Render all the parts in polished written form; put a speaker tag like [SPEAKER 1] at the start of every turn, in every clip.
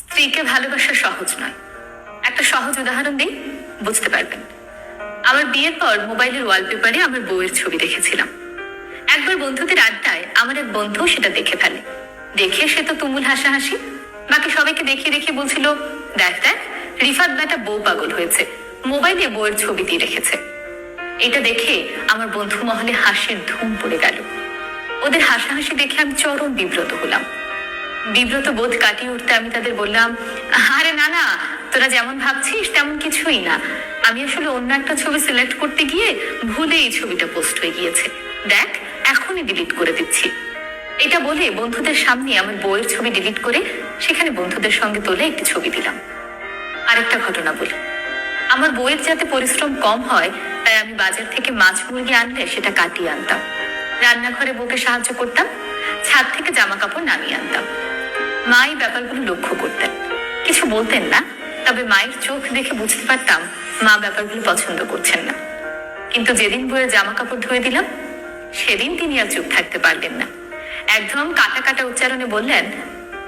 [SPEAKER 1] স্ত্রীকে ভালোবাসা সহজ নয়। একটা সহজ উদাহরণ দিই, বুঝতে পারবেন। আমার বিয়ের পর মোবাইলের ওয়ালপেপারে আমার বউয়ের ছবি দেখেছিলাম। একবার বন্ধুদের আড্ডায় আমার এক বন্ধু সেটা দেখে ফেলে। দেখে সে তো তুমুল হাসাহাসি, বাকি সবাইকে দেখিয়ে দেখিয়ে বলছিল, দেখ দেখ রিফাত বেটা বউ পাগল হয়েছে, মোবাইলে বউয়ের ছবি দিয়ে রেখেছে। এটা দেখে আমার বন্ধু মহলে হাসির ধুম পড়ে গেল। ওদের হাসাহাসি দেখে আমি চরম বিব্রত হলাম। বিব্রত বোধ কাটিয়ে উঠতে আমি তাদের বললাম, আরে না না, তোরা যেমন ভাবছিস তেমন কিছুই না। আমি আসলে অন্য একটা ছবি সিলেক্ট করতে গিয়ে ভুলে এই ছবিটা পোস্ট হয়ে গিয়েছে, দেখ এখনই ডিলিট করে দিচ্ছি। এটা বলে বন্ধুদের সামনে আমার বউয়ের ছবি ডিলিট করে সেখানে বন্ধুদের সঙ্গে তোলে একটি ছবি দিলাম। আরেকটা ঘটনা বলি, আমার বউয়ের যাতে পরিশ্রম কম হয় তাই আমি বাজার থেকে মাছ মুরগি আনলে সেটা কাটিয়ে আনতাম। রান্নাঘরে বউকে সাহায্য করতাম, ছাদ থেকে জামা কাপড় নামিয়ে আনতাম। মা এই ব্যাপারগুলো লক্ষ্য করতেন, কিছু বলতেন না, তবে মায়ের চোখ দেখে বুঝতে পারতাম মা ব্যাপারগুলো পছন্দ করছেন না। কিন্তু যেদিন বউয়ের জামা কাপড় ধুয়ে দিলাম সেদিন তিনি আর চুপ থাকতে পারলেন না। একদম কাটা কাটা উচ্চারণে বললেন,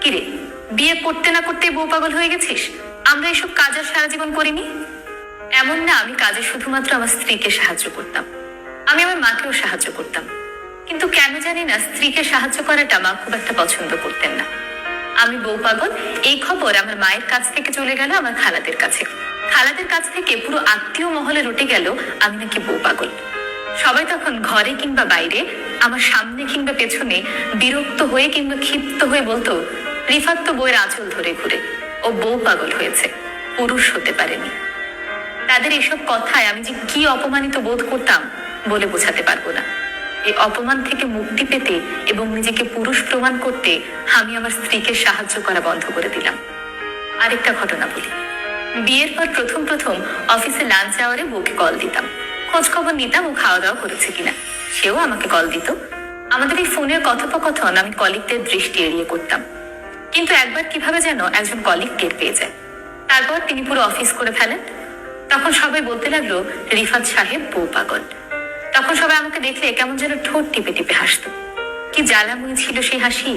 [SPEAKER 1] কিরে বিয়ে করতে না করতে বউ পাগল হয়ে গেছিস? আমরা এসব কাজ আর সারা জীবন করিনি। এমন না আমি কাজে শুধুমাত্র আমার স্ত্রীকে সাহায্য করতাম, আমি আমার মাকেও সাহায্য করতাম। কিন্তু কেন জানি না স্ত্রীকে সাহায্য করাটা মা খুব একটা পছন্দ করতেন না। আমি বউ পাগল এই খবর আমার মায়ের কাছ থেকে চলে গেল আমার খালাদের কাছে। খালাদের কাছ থেকে পুরো আত্মীয় মহলে রটে গেল আমি নাকি বউ পাগল। সবাই তখন ঘরে কিংবা বাইরে, আমার সামনে কিংবা পেছনে বিরক্ত হয়ে কিংবা ক্ষিপ্ত হয়ে বলতো, রিফাত তো বউয়ের আঁচল ধরে ঘুরে, ও বউ পাগল হয়েছে, পুরুষ হতে পারেনি। তাদের এসব কথায় আমি যে কি অপমানিত বোধ করতাম বলে বোঝাতে পারবো না। এই অপমান থেকে মুক্তি পেতে এবং নিজেকে পুরুষ প্রমাণ করতে আমি আমার স্ত্রীকে সাহায্য করা বন্ধ করে দিলাম। আরেকটা ঘটনা বলি, বিয়ের পর প্রথম প্রথম অফিসে লাঞ্চ আওয়ারে বউকে কল দিতাম, খোঁজ খবর নিতাম ও খাওয়া দাওয়া করেছে কিনা। সেও আমাকে কল দিত। আমাদের এই ফোনের কথোপকথন আমি কলিগদের দৃষ্টি এড়িয়ে করতাম। কিন্তু একবার কিভাবে যেন একজন কলিগ টের পেয়ে যায়, তারপর তিনি পুরো অফিস করে ফেলেন। তখন সবাই বলতে লাগলো, রিফাত সাহেব বউ পাগল। তখন সবাই আমাকে দেখলে কেমন যেন ঠোঁট টিপে টিপে হাসতো। কি জ্বালাময়ী ছিল সেই হাসি।